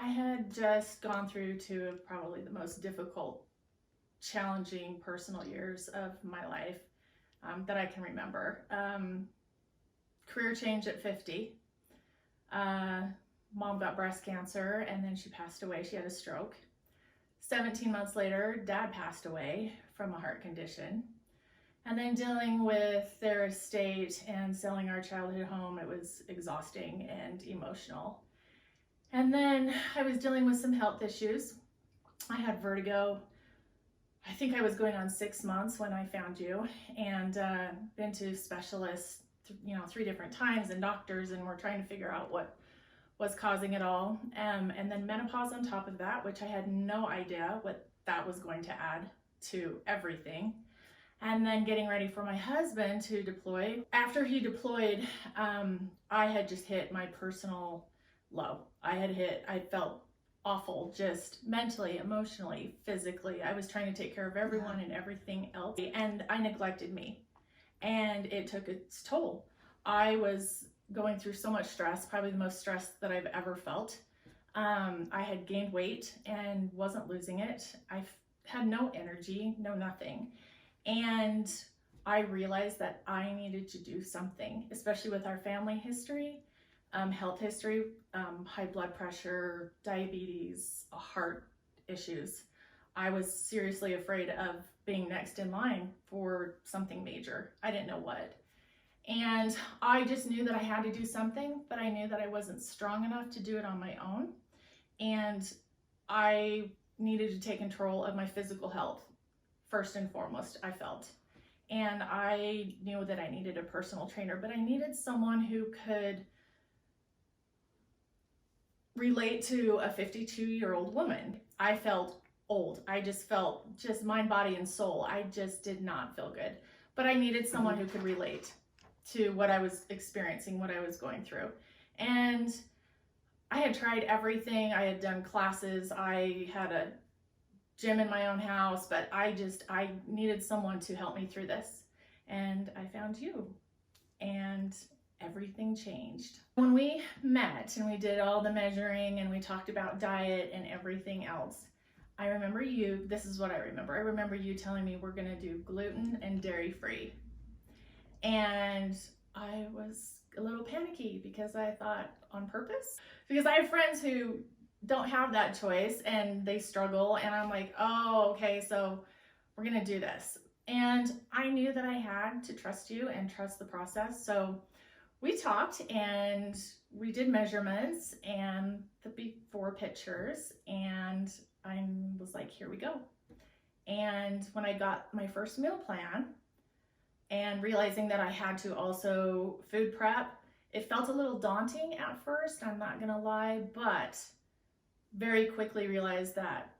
I had just gone through two of probably the most difficult, challenging personal years of my life that I can remember. Career change at 50. Mom got breast cancer and then she passed away. She had a stroke. 17 months later, dad passed away from a heart condition. And then dealing with their estate and selling our childhood home, it was exhausting and emotional. And then I was dealing with some health issues. I had vertigo. I think I was going on 6 months when I found you, and been to specialists, 3 different times, and doctors, and we're trying to figure out what was causing it all. And then menopause on top of that, which I had no idea what that was going to add to everything. And then getting ready for my husband to deploy. After he deployed, I had just hit my personal low. I felt awful, just mentally, emotionally, physically. I was trying to take care of everyone and everything else, and I neglected me, and it took its toll. I was going through so much stress, probably the most stress that I've ever felt. I had gained weight and wasn't losing it. I had no energy, no nothing. And I realized that I needed to do something, especially with our family history, health history, high blood pressure, diabetes, heart issues. I was seriously afraid of being next in line for something major. I didn't know what. And I just knew that I had to do something, but I knew that I wasn't strong enough to do it on my own. And I needed to take control of my physical health, first and foremost, I felt. And I knew that I needed a personal trainer, but I needed someone who could relate to a 52-year-old woman. I felt old. I just felt mind, body, and soul. I just did not feel good. But I needed someone who could relate to what I was experiencing, what I was going through. And I had tried everything. I had done classes. I had a gym in my own house, but I needed someone to help me through this. And I found you, and everything changed. When we met and we did all the measuring and we talked about diet and everything else, I remember this is what I remember you telling me we're gonna do gluten and dairy free. And I was a little panicky because I thought, on purpose? Because I have friends who don't have that choice and they struggle, and I'm like, oh, okay, so we're gonna do this. And I knew that I had to trust you and trust the process. So we talked and we did measurements and the before pictures, and I was like, here we go. And when I got my first meal plan and realizing that I had to also food prep, it felt a little daunting at first, I'm not gonna lie, but very quickly realized that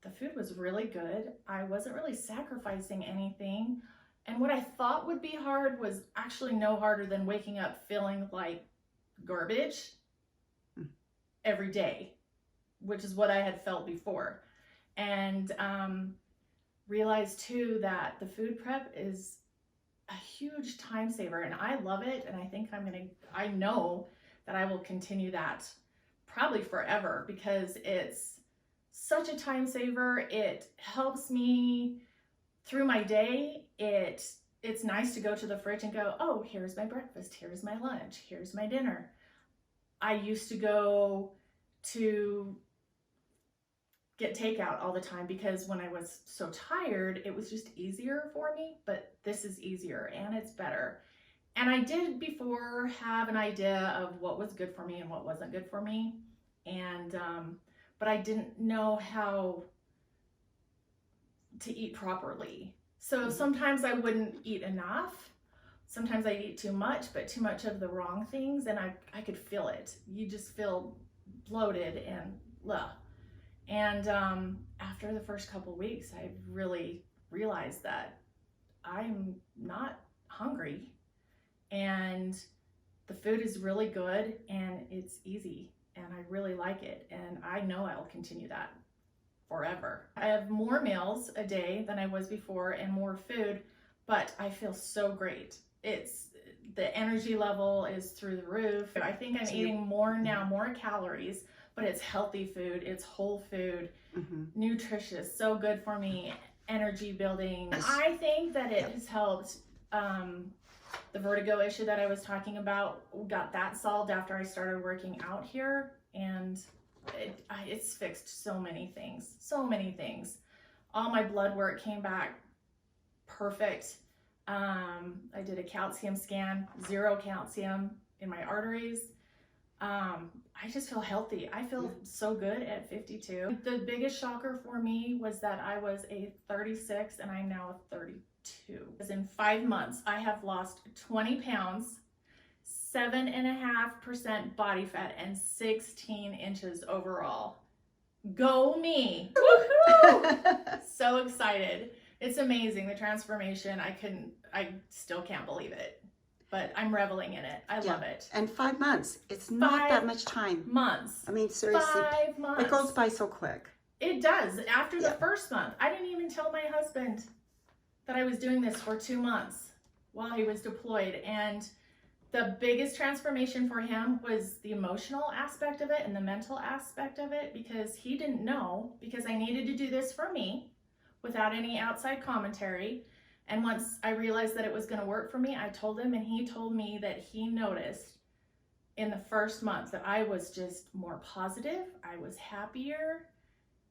the food was really good. I wasn't really sacrificing anything. And what I thought would be hard was actually no harder than waking up feeling like garbage every day, which is what I had felt before. And realized too that the food prep is a huge time saver, and I love it. And I think I know that I will continue that probably forever, because it's such a time saver. It helps me through my day. It's nice to go to the fridge and go, oh, here's my breakfast, here's my lunch, here's my dinner. I used to go to get takeout all the time because when I was so tired, it was just easier for me, but this is easier and it's better. And I did before have an idea of what was good for me and what wasn't good for me. And, but I didn't know how to eat properly. So sometimes I wouldn't eat enough. Sometimes I'd eat too much, but too much of the wrong things, and I could feel it. You just feel bloated and blah. And after the first couple weeks, I really realized that I'm not hungry, and the food is really good and it's easy, and I really like it, and I know I'll continue that forever. I have more meals a day than I was before and more food, but I feel so great. The energy level is through the roof. I think I'm eating more now, more calories, but it's healthy food, it's whole food, Mm-hmm. nutritious, so good for me, energy building. I think that it has helped. The vertigo issue that I was talking about, got that solved after I started working out here, and it's fixed so many things, so many things. All my blood work came back perfect. I did a calcium scan, 0 calcium in my arteries. I just feel healthy. I feel so good at 52. The biggest shocker for me was that I was a 36 and I'm now a 32. Because in 5 months, I have lost 20 pounds, 7.5% body fat, and 16 inches overall. Go me! Woohoo! So excited. It's amazing, the transformation. I still can't believe it, but I'm reveling in it. I love it. And 5 months, it's not that much time. Months. I mean, seriously. 5 months. It goes by so quick. It does. After the first month, I didn't even tell my husband that I was doing this for 2 months while he was deployed. And the biggest transformation for him was the emotional aspect of it and the mental aspect of it, because he didn't know, because I needed to do this for me without any outside commentary. And once I realized that it was going to work for me, I told him, and he told me that he noticed in the first month that I was just more positive. I was happier.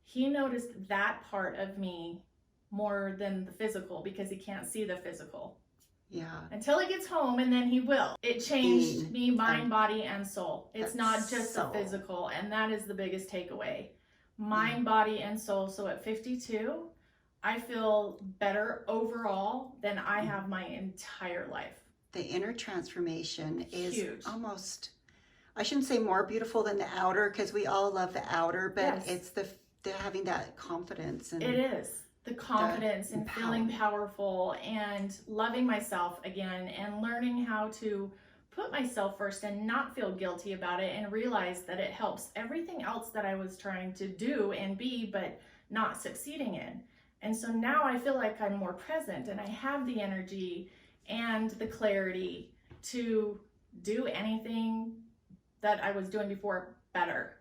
He noticed that part of me more than the physical, because he can't see the physical. Yeah. Until he gets home, and then he will. It changed me, mind, body, and soul. It's not just the physical, and that is the biggest takeaway. Mind, body, and soul. So at 52, I feel better overall than I have my entire life. The inner transformation is huge. Almost, I shouldn't say more beautiful than the outer, because we all love the outer, but it's the having that confidence. And it is. The confidence and feeling powerful and loving myself again, and learning how to put myself first and not feel guilty about it, and realize that it helps everything else that I was trying to do and be but not succeeding in. And so now I feel like I'm more present, and I have the energy and the clarity to do anything that I was doing before better.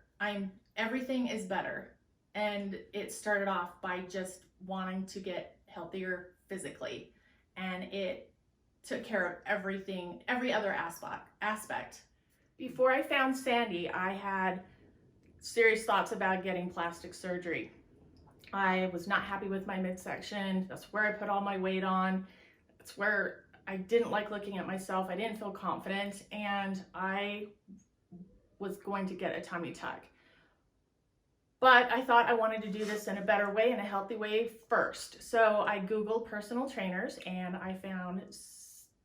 Everything is better. And it started off by just wanting to get healthier physically, and it took care of everything, every other aspect. Before I found Sandy, I had serious thoughts about getting plastic surgery. I was not happy with my midsection. That's where I put all my weight on. That's where I didn't like looking at myself. I didn't feel confident, and I was going to get a tummy tuck. But I thought I wanted to do this in a better way, in a healthy way first. So I Googled personal trainers, and I found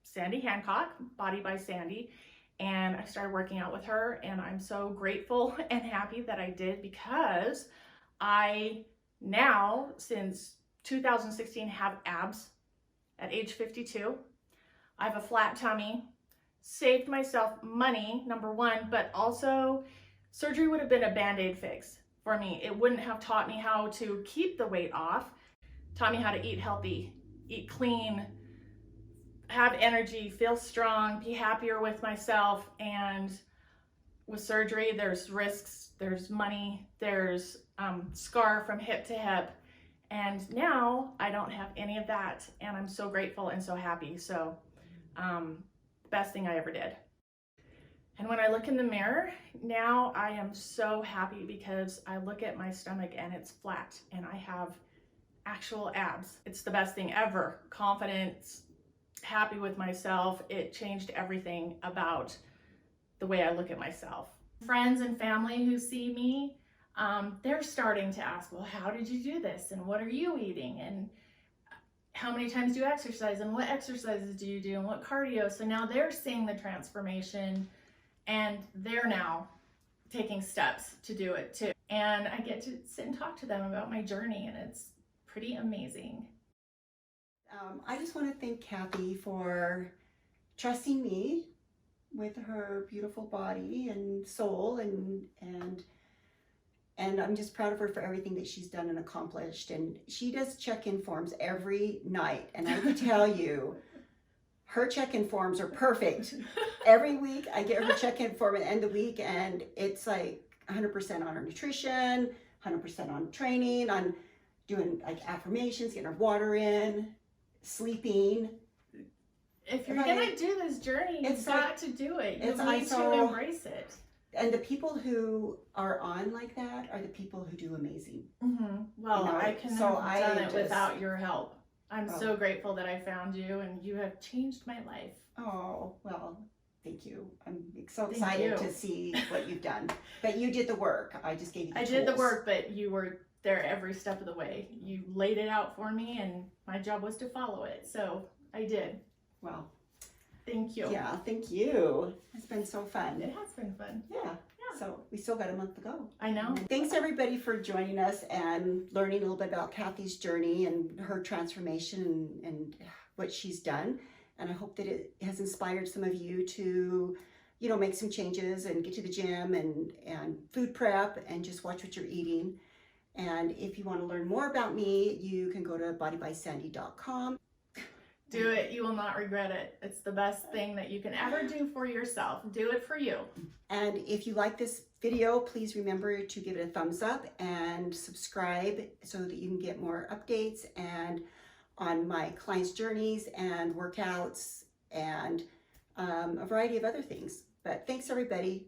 Sandy Hancock, Body by Sandy, and I started working out with her, and I'm so grateful and happy that I did, because I now, since 2016, have abs at age 52. I have a flat tummy, saved myself money, number one, but also surgery would have been a Band-Aid fix for me. It wouldn't have taught me how to keep the weight off, taught me how to eat healthy, eat clean, have energy, feel strong, be happier with myself. And with surgery, there's risks, there's money, there's scar from hip to hip. And now I don't have any of that, and I'm so grateful and so happy. So best thing I ever did. And when I look in the mirror, now I am so happy, because I look at my stomach and it's flat, and I have actual abs. It's the best thing ever. Confidence, happy with myself. It changed everything about the way I look at myself. Friends and family who see me, they're starting to ask, well, how did you do this? And what are you eating? And how many times do you exercise? And what exercises do you do? And what cardio? So now they're seeing the transformation, and they're now taking steps to do it too. And I get to sit and talk to them about my journey, and it's pretty amazing. I just want to thank Kathy for trusting me with her beautiful body and soul, and I'm just proud of her for everything that she's done and accomplished. And she does check-in forms every night, and I can tell you, her check-in forms are perfect. Every week I get her check-in form at the end of the week, and it's like 100% on her nutrition, 100% on training, on doing like affirmations, getting her water in, sleeping. If you're going to do this journey, you've got to do it. You need to embrace it. And the people who are on like that are the people who do amazing. Well, I couldn't have done it without your help. I'm so grateful that I found you, and you have changed my life. Oh, well, thank you. I'm so excited to see what you've done. But you did the work. I just gave you the tools. I did the work, but you were there every step of the way. You laid it out for me, and my job was to follow it. So I did. Well, thank you. Yeah, thank you. It's been so fun. It has been fun. Yeah. So we still got a month to go. I know. Thanks everybody for joining us and learning a little bit about Kathy's journey and her transformation and what she's done. And I hope that it has inspired some of you to, you know, make some changes and get to the gym and food prep and just watch what you're eating. And if you want to learn more about me, you can go to bodybysandy.com. Do it. You will not regret it. It's the best thing that you can ever do for yourself. Do it for you. And if you like this video, please remember to give it a thumbs up and subscribe so that you can get more updates and on my clients' journeys and workouts and a variety of other things. But thanks everybody.